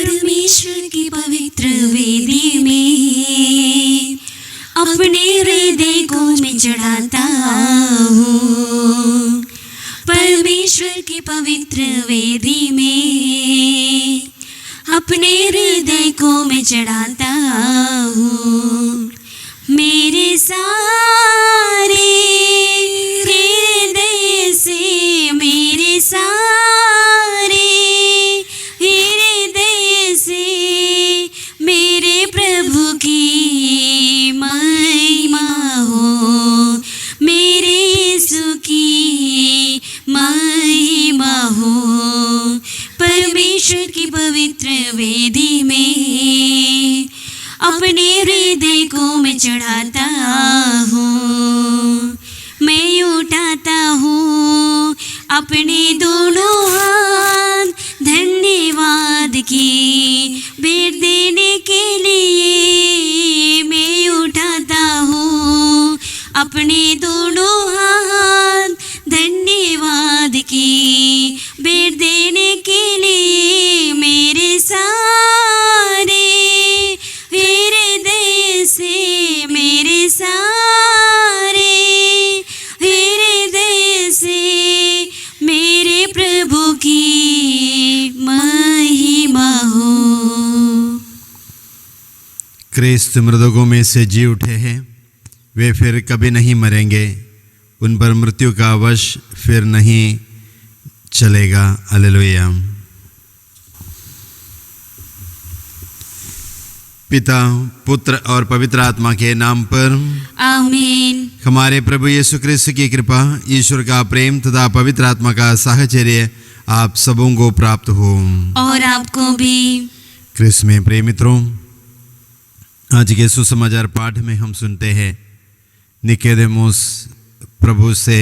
परमेश्वर की पवित्र वेदी में अपने हृदय को मैं चढ़ाता हूँ। परमेश्वर की पवित्र वेदी में अपने हृदय को मैं चढ़ाता हूँ। मेरे सारे हृदय से, मेरे सारे हृदय से मेरे प्रभु की महिमा हो, मेरे यीशु की महिमा हो। परमेश्वर की पवित्र वेदी में अपने हृदय को मैं चढ़ाता हूँ। मैं उठाता हूँ अपने दोनों हाथ धन्यवाद की भेंट देने के लिए। मैं उठाता हूँ अपने दोनों हाथ धन्यवाद की भेंट देने के लिए। मेरे सारे हृदय से, मेरे सारे हृदय से मेरे प्रभु की महिमा हो। क्रिस्त मृतकों में से जी उठे हैं, वे फिर कभी नहीं मरेंगे, उन पर मृत्यु का वश फिर नहीं चलेगा। हालेलुया। पिता, पुत्र और पवित्र आत्मा के नाम पर आमीन। हमारे प्रभु यीशु क्रिस्त की कृपा, ईश्वर का प्रेम तथा पवित्र आत्मा का साहचर्य आप सबों को प्राप्त हो और आपको भी। क्रिस्त में प्रिय मित्रों, आज के सुसमाचार पाठ में हम सुनते हैं निकोदेमुस प्रभु से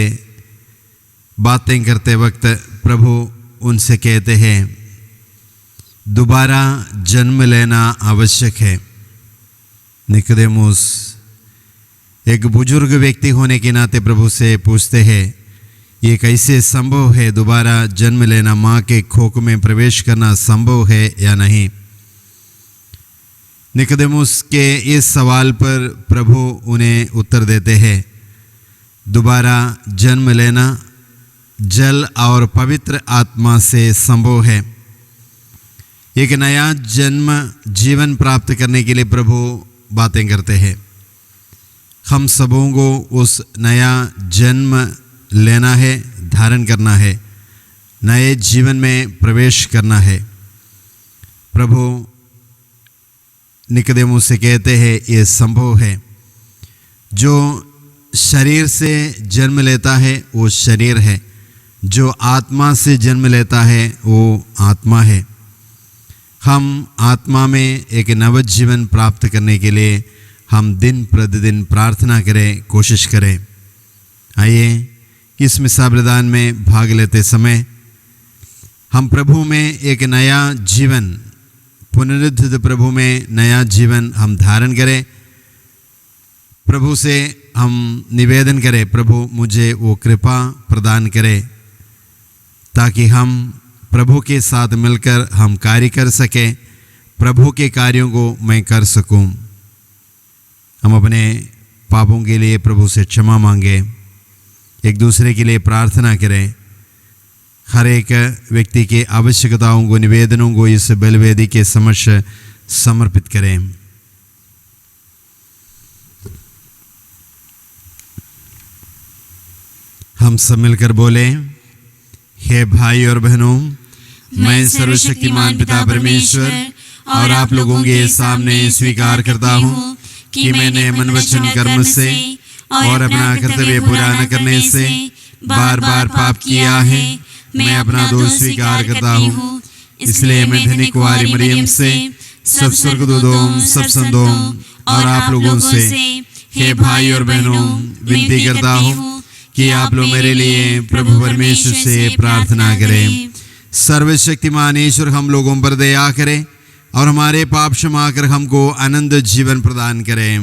बातें करते वक्त प्रभु उनसे कहते हैं दोबारा जन्म लेना आवश्यक है। निकोदेमुस एक बुजुर्ग व्यक्ति होने के नाते प्रभु से पूछते हैं ये कैसे संभव है, दोबारा जन्म लेना, माँ के कोख में प्रवेश करना संभव है या नहीं। निकोदेमुस के इस सवाल पर प्रभु उन्हें उत्तर देते हैं दोबारा जन्म लेना जल और पवित्र आत्मा से संभव है। एक नया जन्म जीवन प्राप्त करने के लिए प्रभु बातें करते हैं। हम सबों को उस नया जन्म लेना है, धारण करना है, नए जीवन में प्रवेश करना है। प्रभु निकोदेमुस से कहते हैं ये संभव है। जो शरीर से जन्म लेता है वो शरीर है, जो आत्मा से जन्म लेता है वो आत्मा है। हम आत्मा में एक नव जीवन प्राप्त करने के लिए हम दिन प्रतिदिन प्रार्थना करें, कोशिश करें। आइए इस मिसा बलिदान में भाग लेते समय हम प्रभु में एक नया जीवन, पुनरुत्थित प्रभु में नया जीवन हम धारण करें। प्रभु से हम निवेदन करें प्रभु मुझे वो कृपा प्रदान करें ताकि हम प्रभु के साथ मिलकर हम कार्य कर सकें, प्रभु के कार्यों को मैं कर सकूं। हम अपने पापों के लिए प्रभु से क्षमा मांगें, एक दूसरे के लिए प्रार्थना करें। हर एक व्यक्ति के आवश्यकताओं को, निवेदनों को इस बलिवेदी के समक्ष समर्पित करें। हम सब मिलकर बोले, हे भाई और बहनों, मैं सर्वशक्तिमान पिता परमेश्वर और आप लोगों के सामने स्वीकार करता हूँ कि मैंने मन वचन कर्म से और अपना कर्तव्य पूरा न करने से बार बार पाप किया है। मैं अपना दोष स्वीकार करता हूँ। इसलिए मैं धन्य कुंवारी मरियम से, सब स्वर्गदूतों, सब संतों और आप लोगों से, हे भाई और बहनों, विनती करता हूँ कि आप लोग मेरे लिए प्रभु परमेश्वर से प्रार्थना करें। सर्वशक्तिमान ईश्वर हम लोगों पर दया करें और हमारे पाप क्षमा कर हमको अनंत जीवन प्रदान करें।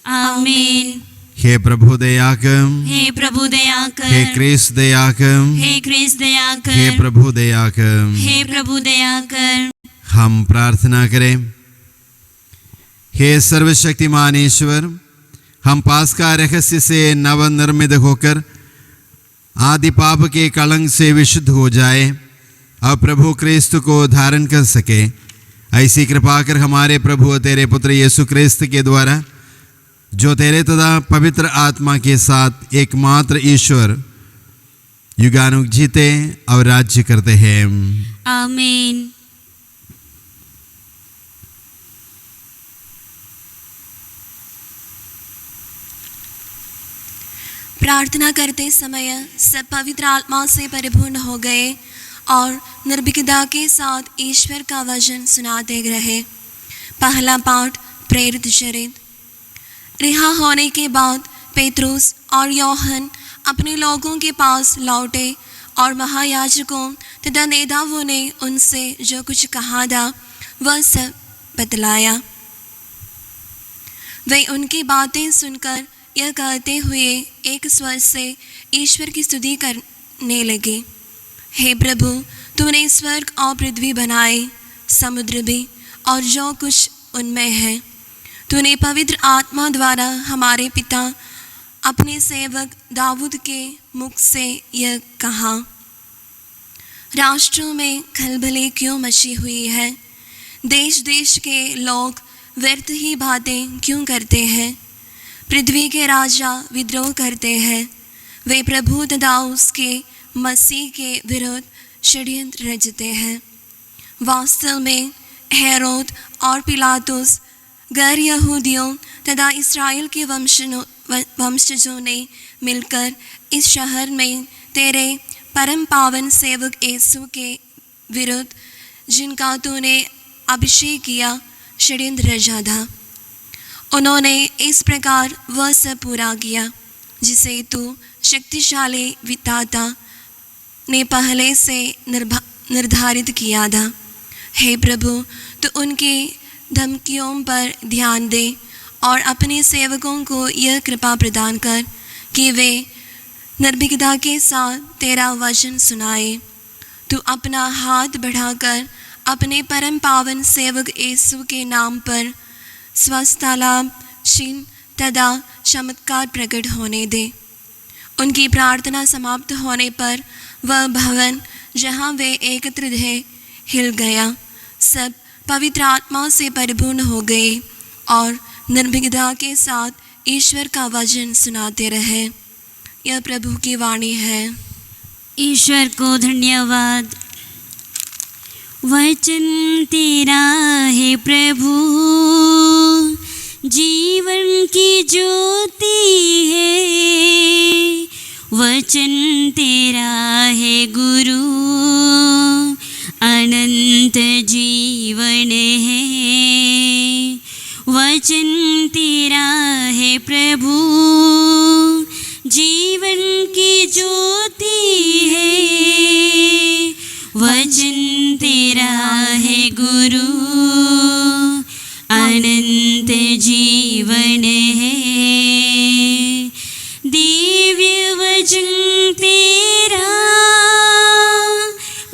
आमीन। हे प्रभु दया कर, हे प्रभु दया कर, हे क्रिस्त दया कर, हे क्रिस्त दया कर, हे प्रभु दया कर। हे प्रभु दया कर। हम प्रार्थना करें। हे सर्वशक्तिमान ईश्वर, हम पास्का रहस्य से नवनिर्मित होकर आदि पाप के कलंक से विशुद्ध हो जाए और प्रभु क्रिस्त को धारण कर सके। ऐसी कृपा कर हमारे प्रभु तेरे पुत्र यीशु क्रिस्त के द्वारा, जो तेरे तथा पवित्र आत्मा के साथ एकमात्र ईश्वर युगानुग जीते और राज्य करते हैं। आमीन। प्रार्थना करते समय सब पवित्र आत्मा से परिपूर्ण हो गए और निर्भीकता के साथ ईश्वर का वचन सुनाते रहे। पहला पाठ प्रेरित चरित्र। रिहा होने के बाद पेत्रुस और योहन अपने लोगों के पास लौटे और महायाजकों तथा नेताओं ने उनसे जो कुछ कहा था वह सब बतलाया। वे उनकी बातें सुनकर यह कहते हुए एक स्वर से ईश्वर की स्तुति करने लगे। हे प्रभु, तूने स्वर्ग और पृथ्वी बनाए, समुद्र भी और जो कुछ उनमें है। तूने पवित्र आत्मा द्वारा हमारे पिता अपने सेवक दाऊद के मुख से यह कहा। राष्ट्रों में खलबली क्यों मची हुई है? देश देश के लोग व्यर्थ ही बातें क्यों करते हैं? पृथ्वी के राजा विद्रोह करते हैं। वे प्रभु तथा उसके मसीह के विरुद्ध षड्यंत्र रचते हैं। वास्तव में हेरोद और पिलातुस गैर यहूदियों तथा इस्राएल के वंशजों ने मिलकर इस शहर में तेरे परम पावन सेवक यीशु के विरुद्ध, जिनका तूने अभिषेक किया, षड्यंत्र रचा था। उन्होंने इस प्रकार वह सब पूरा किया जिसे तू शक्तिशाली विधाता ने पहले से निर्धारित किया था। हे प्रभु, तो उनकी धमकियों पर ध्यान दे और अपने सेवकों को यह कृपा प्रदान कर कि वे निर्भीकता के साथ तेरा वचन सुनाए। तू अपना हाथ बढ़ाकर अपने परम पावन सेवक यीशु के नाम पर स्वस्थता लाभ, चिन्ह तथा चमत्कार प्रकट होने दे। उनकी प्रार्थना समाप्त होने पर वह भवन जहाँ वे एकत्रित थे हिल गया। सब पवित्र आत्मा से परिपूर्ण हो गए और निर्भीकता के साथ ईश्वर का वचन सुनाते रहे। यह प्रभु की वाणी है। ईश्वर को धन्यवाद। वचन तेरा है प्रभु, जीवन की ज्योति है। वचन तेरा है गुरु, अनंत जीवन है। वचन तेरा है प्रभु, जीवन की ज्योति है। वचन तेरा है गुरु, अनंत जीवन है। दिव्य वचन तेरा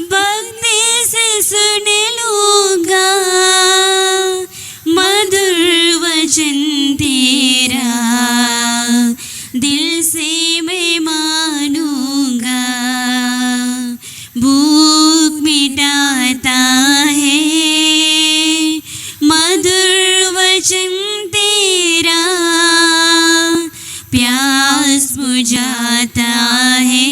भक्ति से सुन लूँगा। मधुर वचन तेरा दिल से मैं मानूंगा। भूख मिटाता है मधुर वचन तेरा, प्यास बुझाता है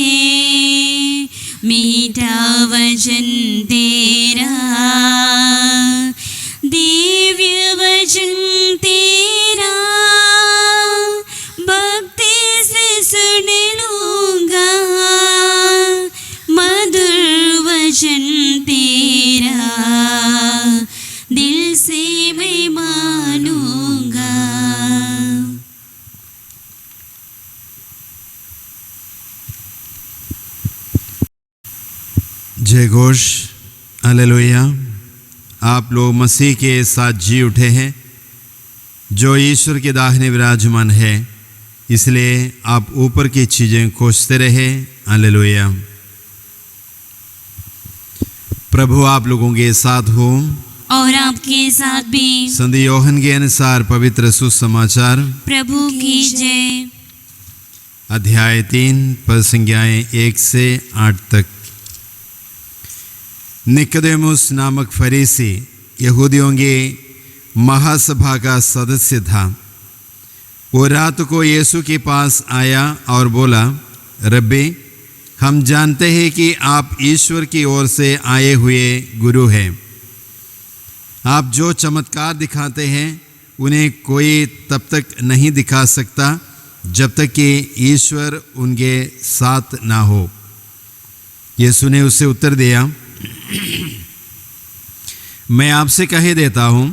मीठा वचन तेरा। दिव्य वचन तेरा भक्ति से सुन लूँगा। मधुर वचन तेरा दिल से मैं मानूंगा। जय घोष, हालेलुया। आप लोग मसीह के साथ जी उठे हैं, जो ईश्वर के दाहिने विराजमान है, इसलिए आप ऊपर की चीज़ें खोजते रहे। हालेलुया। प्रभु आप लोगों के साथ हो और आपके साथ भी। संत यूहन्ना के अनुसार पवित्र सुसमाचार। प्रभु की जय। अध्याय 3 पद संज्ञाएं 1 से 8 तक। निकोदेमुस नामक फरीसी यहूदियों की महासभा का सदस्य था। वो रात को यीशु के पास आया और बोला, रब्बी, हम जानते हैं कि आप ईश्वर की ओर से आए हुए गुरु हैं। आप जो चमत्कार दिखाते हैं उन्हें कोई तब तक नहीं दिखा सकता जब तक कि ईश्वर उनके साथ ना हो। यीशु ने उससे उत्तर दिया, मैं आपसे कह देता हूँ,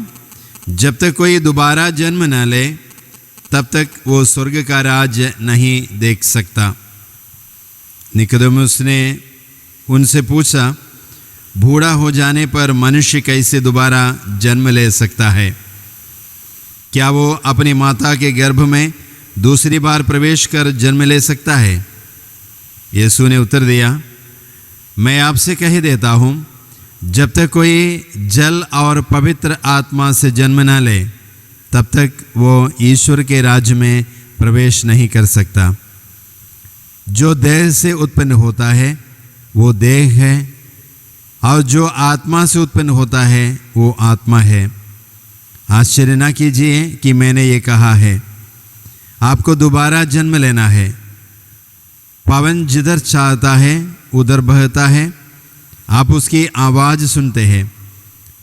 जब तक कोई दोबारा जन्म न ले तब तक वो स्वर्ग का राज नहीं देख सकता। निकोदेमुस ने उनसे पूछा, बूढ़ा हो जाने पर मनुष्य कैसे दोबारा जन्म ले सकता है? क्या वो अपनी माता के गर्भ में दूसरी बार प्रवेश कर जन्म ले सकता है? यीशु ने उत्तर दिया, मैं आपसे कह देता हूँ, जब तक कोई जल और पवित्र आत्मा से जन्म न ले तब तक वो ईश्वर के राज्य में प्रवेश नहीं कर सकता। जो देह से उत्पन्न होता है वो देह है, और जो आत्मा से उत्पन्न होता है वो आत्मा है। आश्चर्य न कीजिए कि मैंने ये कहा है, आपको दोबारा जन्म लेना है। पवन जिधर चाहता है उधर बहता है, आप उसकी आवाज़ सुनते हैं,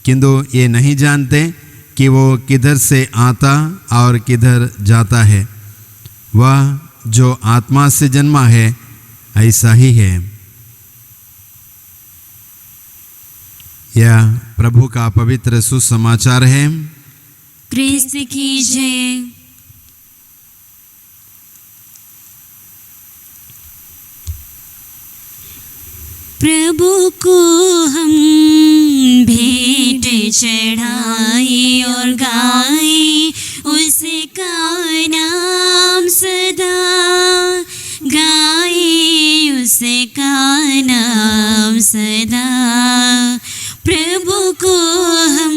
किंतु ये नहीं जानते कि वो किधर से आता और किधर जाता है। वह जो आत्मा से जन्मा है ऐसा ही है। यह प्रभु का पवित्र सुसमाचार है। क्रिस्त की जय। प्रभु को हम भेंट चढ़ाए और गाए, उसका नाम सदा गाए, उसका नाम सदा। प्रभु को हम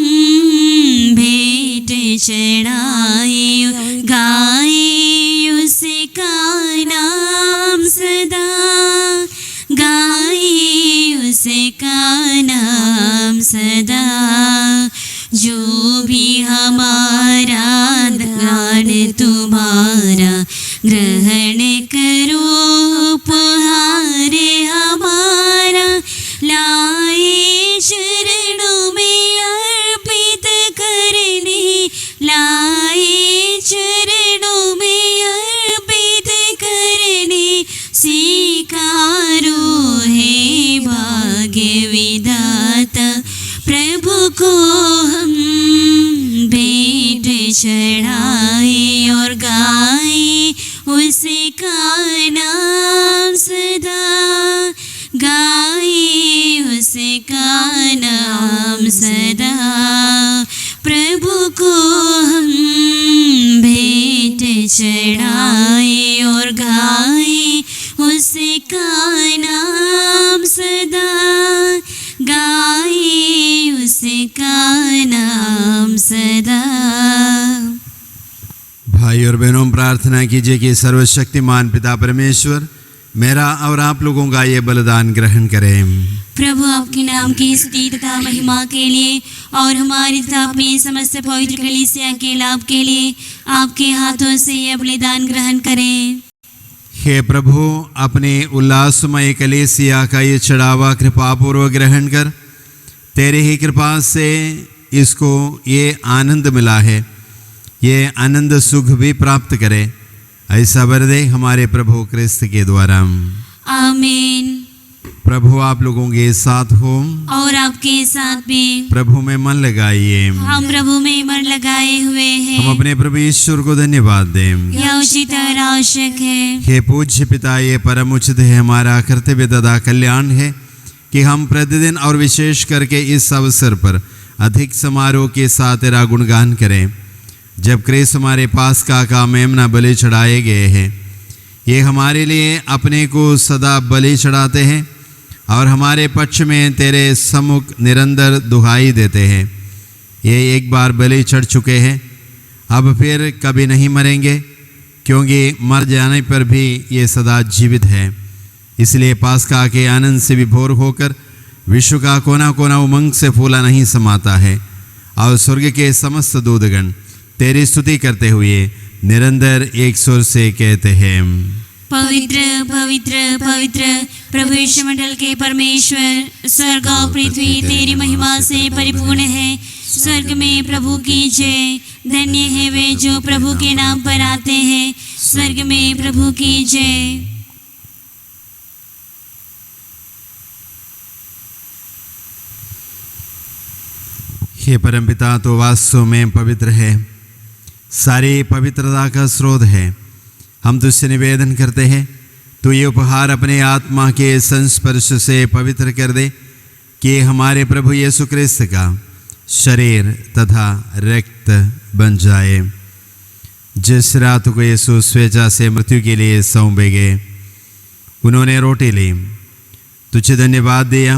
भेंट चढ़ाए और गाए, उसका नाम सदा गाए, उसका नाम सदा। जो भी हमारा दान तुम्हारा ग्रहण करो, उपहार हमारा लाए चरणों में अर्पित करने, लाए चरणों में अर्पित करने। स्वीकारो है भाग्य विधाता, प्रभु को हम भेंट चढ़ाए और गाए, उसका नाम सदा गाए, उसका नाम सदा। प्रभु को हम भेंट चढ़ाए और गाए, उसका नाम सदा गाए, उसका नाम सदा। भाई और बहनों, प्रार्थना कीजिए कि सर्वशक्तिमान पिता परमेश्वर मेरा और आप लोगों का ये बलिदान ग्रहण करें। प्रभु आपके नाम की स्तुति तथा महिमा के लिए और हमारी तथा अपनी समस्त पवित्र कलीसिया के लाभ के लिए आपके हाथों से यह बलिदान ग्रहण करें। हे प्रभु, अपने उल्लासमय कलीसिया का ये चढ़ावा कृपापूर्वक ग्रहण कर, तेरे ही कृपा से इसको ये आनंद मिला है, ये आनंद सुख भी प्राप्त करे। ऐसा वर दे हमारे प्रभु क्रिस्त के द्वारा। आमीन। प्रभु आप लोगों के साथ हो और आपके साथ भी। प्रभु में मन लगाइए। हम प्रभु में मन लगाए हुए हैं। हम अपने प्रभु ईश्वर को धन्यवाद दें। यह उचित और आवश्यक है। हे पूज्य पिता, ये परम उचित है, हमारा कर्तव्य तथा कल्याण है कि हम प्रतिदिन और विशेष करके इस अवसर पर अधिक समारोह के साथ तेरा गुणगान करें, जब क्रिस्त हमारे पास का मेमना बलि चढ़ाए गए हैं। ये हमारे लिए अपने को सदा बलि चढ़ाते हैं और हमारे पक्ष में तेरे सम्मुख निरंतर दुहाई देते हैं। ये एक बार बलि चढ़ चुके हैं, अब फिर कभी नहीं मरेंगे, क्योंकि मर जाने पर भी ये सदा जीवित है। इसलिए पास्का के आनंद से विभोर होकर विश्व का कोना कोना उमंग से फूला नहीं समाता है, और स्वर्ग के समस्त दूतगण तेरी स्तुति करते हुए निरंतर एक सुर से कहते हैं, पवित्र पवित्र पवित्र प्रभु यीशु मंडल के परमेश्वर, स्वर्ग और पृथ्वी तेरी महिमा से परिपूर्ण है। स्वर्ग में प्रभु की जय। धन्य है वे जो प्रभु के नाम पर आते हैं। स्वर्ग में प्रभु की जय। हे परमपिता, तो वास्तव में पवित्र है, सारी पवित्रता का स्रोत है। हम तुझसे निवेदन करते हैं, तू ये उपहार अपने आत्मा के संस्पर्श से पवित्र कर दे, कि हमारे प्रभु यीशु क्रिस्त का शरीर तथा रक्त बन जाए। जिस रात को यीशु स्वेच्छा से मृत्यु के लिए सौंपे गए, उन्होंने रोटी ली, तुझे धन्यवाद दिया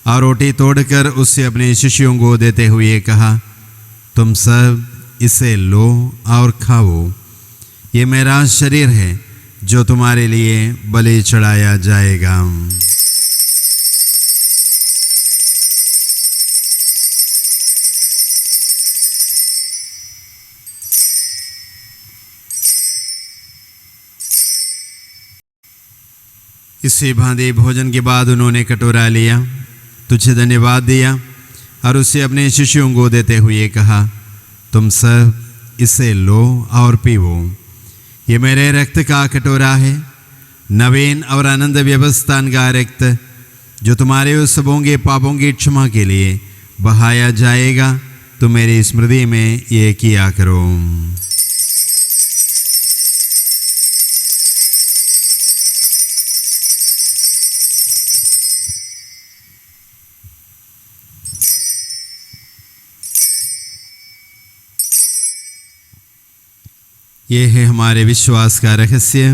और रोटी तोड़कर उससे अपने शिष्यों को देते हुए कहा, तुम सब इसे लो और खाओ, ये मेरा शरीर है जो तुम्हारे लिए बलि चढ़ाया जाएगा। इसी भांति भोजन के बाद उन्होंने कटोरा लिया, तुझे धन्यवाद दिया और उसे अपने शिष्यों को देते हुए कहा, तुम सब इसे लो और पीवो, ये मेरे रक्त का कटोरा है, नवीन और आनंद व्यवस्थान का रक्त, जो तुम्हारे उस सबों के पापों की क्षमा के लिए बहाया जाएगा। तुम मेरी स्मृति में ये किया करो। ये है हमारे विश्वास का रहस्य।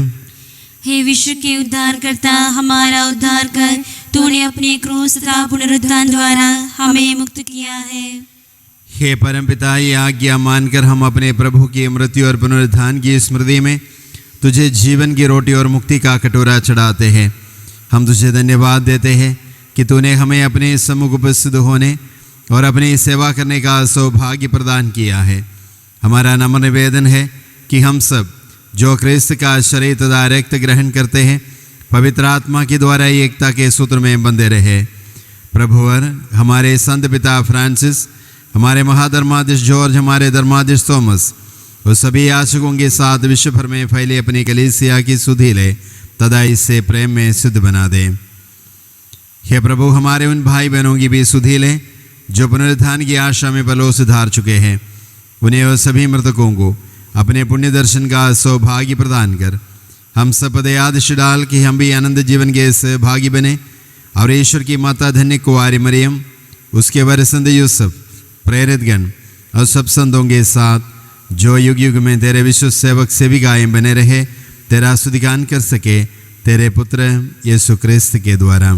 हे विश्व के उद्धारकर्ता, हमारा उद्धार कर, तूने अपने क्रूस तथा पुनरुत्थान द्वारा हमें मुक्त किया है। हे परमपिता, ये आज्ञा मानकर हम अपने प्रभु की मृत्यु और पुनरुत्थान की स्मृति में तुझे जीवन की रोटी और मुक्ति का कटोरा चढ़ाते हैं। हम तुझे धन्यवाद देते हैं कि तूने हमें अपने सम्मुख उपस्थित होने और अपनी सेवा करने का सौभाग्य प्रदान किया है। हमारा नम्र निवेदन है कि हम सब जो क्रिस्त का शरीर तथा रक्त ग्रहण करते हैं, पवित्र आत्मा के द्वारा एकता के सूत्र में बंधे रहे। प्रभुवर, हमारे संत पिता फ्रांसिस, हमारे महाधर्माधीश जॉर्ज, हमारे धर्माधीश थॉमस और सभी याचकों के साथ विश्व भर में फैले अपनी कलीसिया की सुधि ले तथा इससे प्रेम में सिद्ध बना दे। हे प्रभु, हमारे उन भाई बहनों की भी सुधि ले जो पुनरुत्थान की आशा में बलों से धार चुके हैं। उन्हें और सभी मृतकों को अपने पुण्य दर्शन का सौभाग्य प्रदान कर हम सब पदयादश डाल कि हम भी आनंद जीवन के सहभागी बने और ईश्वर की माता धन्य कुंवारी मरियम, उसके वर संत यूसुफ, प्रेरितगण और सब संतों के साथ जो युग युग में तेरे विश्व सेवक सेविकाएं बने रहे, तेरा स्तुतिगान कर सके, तेरे पुत्र यीशु क्रिस्त के द्वारा।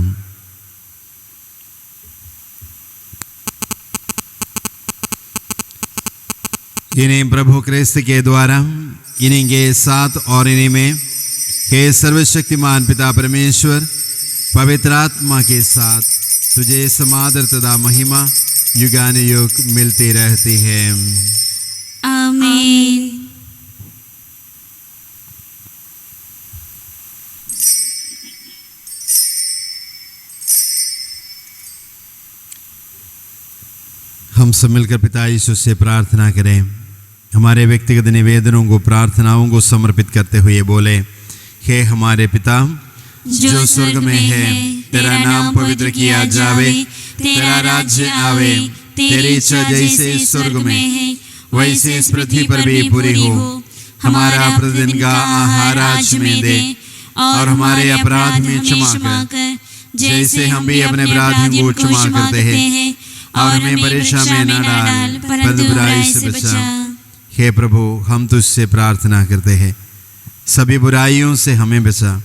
इन्हीं प्रभु क्रिस्त के द्वारा, इन्हीं के साथ और इन्हीं में, हे सर्वशक्तिमान पिता परमेश्वर, पवित्र आत्मा के साथ तुझे समादर तथा महिमा युगानुयुग मिलती रहती है। आमीन। हम सब मिलकर पिता यीशु से प्रार्थना करें। हमारे व्यक्तिगत निवेदनों को, प्रार्थनाओं को समर्पित करते हुए बोले, हे हमारे पिता जो स्वर्ग में है, तेरा नाम पवित्र किया जावे, तेरा राज्य आवे, तेरी इच्छा जैसे स्वर्ग में है वैसे इस पृथ्वी पर भी पूरी हो। हमारा प्रतिदिन का आहार आज हमें दे और हमारे अपराध में क्षमा कर, जैसे हम भी अपने अपराधियों को क्षमा करते हैं, और हमें परेशान में न डाल परंतु बुराई से बचा। हे प्रभु, हम तुझसे प्रार्थना करते हैं, सभी बुराइयों से हमें बचा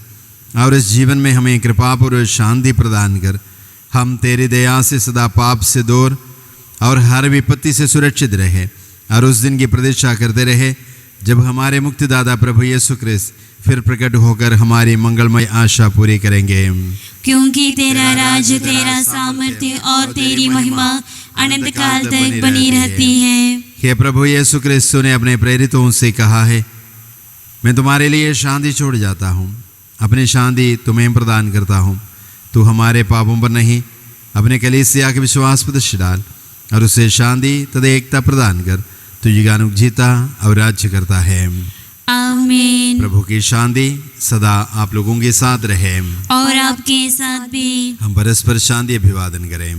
और इस जीवन में हमें कृपापूर्वक शांति प्रदान कर। हम तेरी दया से सदा पाप से दूर और हर विपत्ति से सुरक्षित रहे और उस दिन की प्रतीक्षा करते रहे जब हमारे मुक्तिदाता प्रभु यीशु ख्रिस्त फिर प्रकट होकर हमारी मंगलमय आशा पूरी करेंगे। क्योंकि तेरा राज्य, तेरा सामर्थ्य और तेरी महिमा अनंत काल तक बनी रहती है। हे प्रभु यीशु ख्रिस्त ने अपने प्रेरितों से कहा है, मैं तुम्हारे लिए शांति छोड़ जाता हूँ, अपनी शांति तुम्हें प्रदान करता हूँ। तू हमारे पापों पर नहीं अपने कलीसिया के विश्वास पर दृष्टि डाल और उसे शांति तथा एकता प्रदान कर। तू युगानुग जीता और राज्य करता है। आमीन। प्रभु की शांति सदा आप लोगों के साथ रहे और आपके साथ भी। हम परस्पर शांति अभिवादन करें।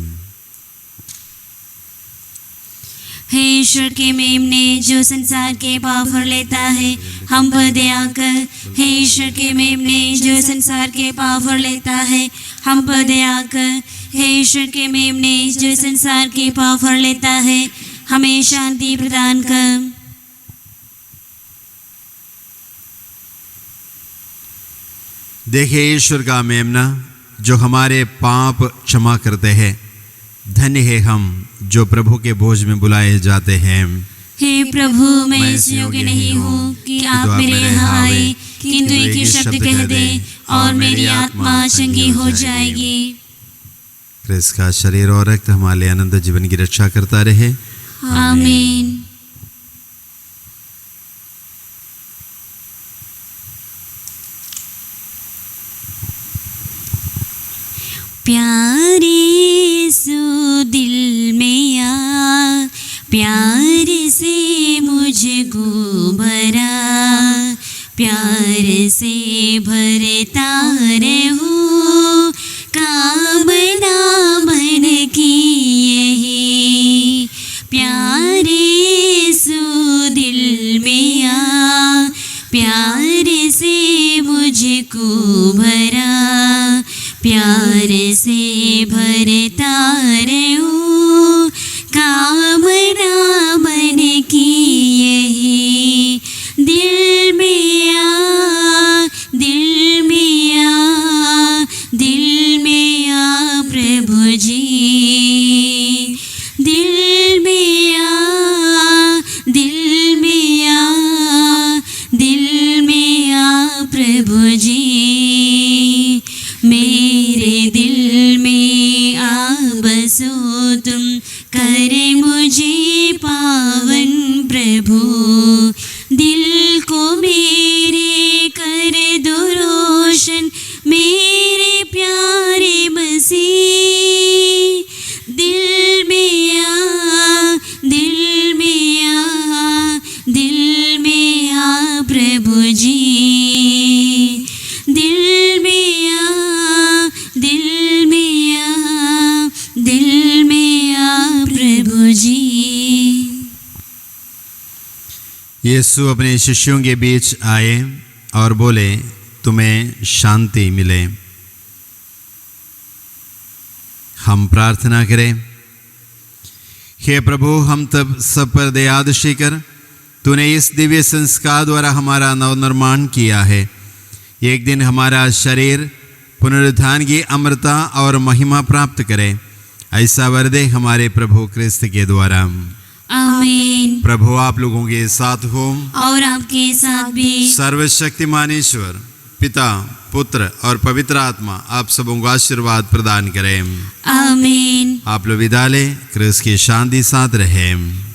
हे ईश्वर के मेमने जो संसार के पाप हर लेता है, हम पर दया कर। हे ईश्वर के मेमने जो संसार के पाप हर लेता है, हम पर दया कर। हे ईश्वर के मेमने जो संसार के पाप हर लेता है, हमें शांति प्रदान कर। देखिए ईश्वर का मेमना जो हमारे पाप क्षमा करते हैं। धन्य है हम जो प्रभु के भोज में बुलाए जाते हैं। हे प्रभु, मैं इस योग्य नहीं हूँ कि आप मेरे यहाँ आए, किंतु एक ही शब्द कह दे और मेरी आत्मा चंगी हो जाएगी। ख्रिस्त का शरीर और रक्त हमारे अनंत जीवन की रक्षा करता रहे। आमीन। प्यारे सो दिल में आ, प्यार से मुझको भरा, प्यार से भरता रहूं, कामना मन की यही। प्यारे सो दिल में आ, प्यार से मुझको भरा, प्यार से भरता रहूं, कामना मन की यही। दिल में आ, दिल में आ, दिल में आ प्रभु जी। दिल में आ, दिल में आ, दिल में आ प्रभु जी। मेरे दिल में आ बसो तुम, करे मुझे पावन प्रभु। दिल को मेरे कर दो रोशन, मेरे प्यारे मसीह। दिल में आ, दिल में आ, दिल में आ प्रभु जी। दिल में आ, दिल में आ, दिल में आ प्रभु जी। यीशु अपने शिष्यों के बीच आए और बोले, तुम्हें शांति मिले। हम प्रार्थना करें। हे प्रभु, हम तब सब पर दयादृष्टि कर। तूने इस दिव्य संस्कार द्वारा हमारा नवनिर्माण किया है। एक दिन हमारा शरीर पुनरुत्थान की अमरता और महिमा प्राप्त करे, ऐसा वर दे हमारे प्रभु ख्रिस्त के द्वारा। आमीन। प्रभु आप लोगों के साथ हो और आपके साथ भी। सर्वशक्तिमान ईश्वर पिता, पुत्र और पवित्र आत्मा आप सबों को आशीर्वाद प्रदान करें। आमीन। आप लोग विदा लें। ख्रिस्त की शांति साथ रहे।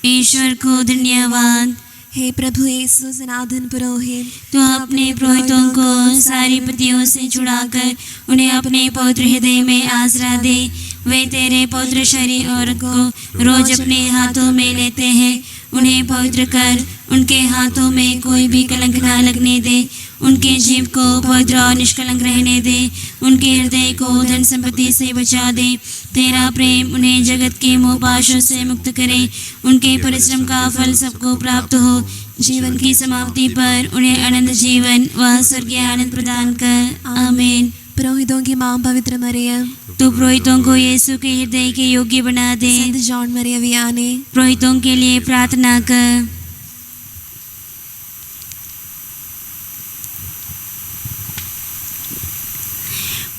ईश्वर को धन्यवाद। हे प्रभु यीशु सनातन पुरोहित, तो अपने पुरोहितों को सारी पतियों से छुड़ाकर उन्हें अपने पवित्र हृदय में आसरा दे। वे तेरे पवित्र शरीर और को रोज अपने हाथों में लेते हैं। उन्हें पवित्र कर, उनके हाथों में कोई भी कलंक ना लगने दे। उनके जीव को पवित्र और निष्कलंक रहने दे। उनके हृदय को धन संपत्ति से बचा दे। तेरा प्रेम उन्हें जगत के मोह पाशों से मुक्त करे। उनके परिश्रम का फल सबको प्राप्त हो। जीवन की समाप्ति पर उन्हें अनंत जीवन व स्वर्गीय आनंद प्रदान कर। आमीन। पुरोहितों की मां पवित्र मरियम, तू पुरोहितों को यीशु के हृदय के योग्य बना दे। संत जॉन मरिया वियानी, पुरोहितों के लिए प्रार्थना कर।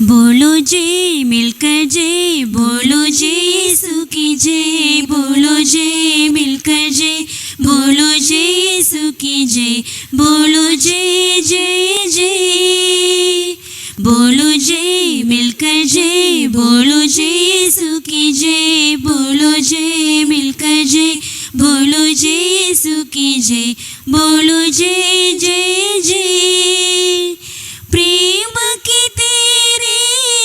बोलो जय मिलकर जय, बोलो जय यीशु की जय, बोलो जय मिलकर जय, बोलो जय यीशु की जय, बोलो जय जय जय, बोलो जय मिलकर जय, बोलो जय यीशु की जय, बोलो जय मिलकर जय, बोलो जय यीशु की जय, बोलो जय जय जय। प्रेम की तेरी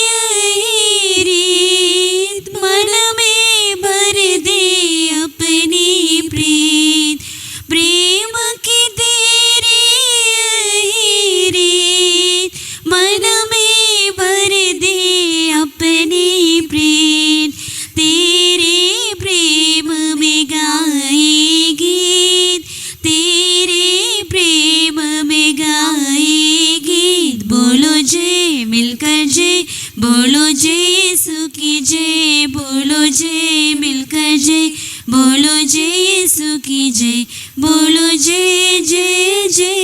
यही रीत, मन में भर दे अपनी प्रीत, प्रेम की तेरी यही रीत, मन में भर दे अपनी प्रीत, तेरे प्रेम में गाए गीत, तेरे प्रेम में गाए गीत, बोलो जय मिलकर जय, बोलो जय यीशु की जय, बोलो जय मिलकर जय, बोलो जय यीशु की जय, बोलो जय जय जय।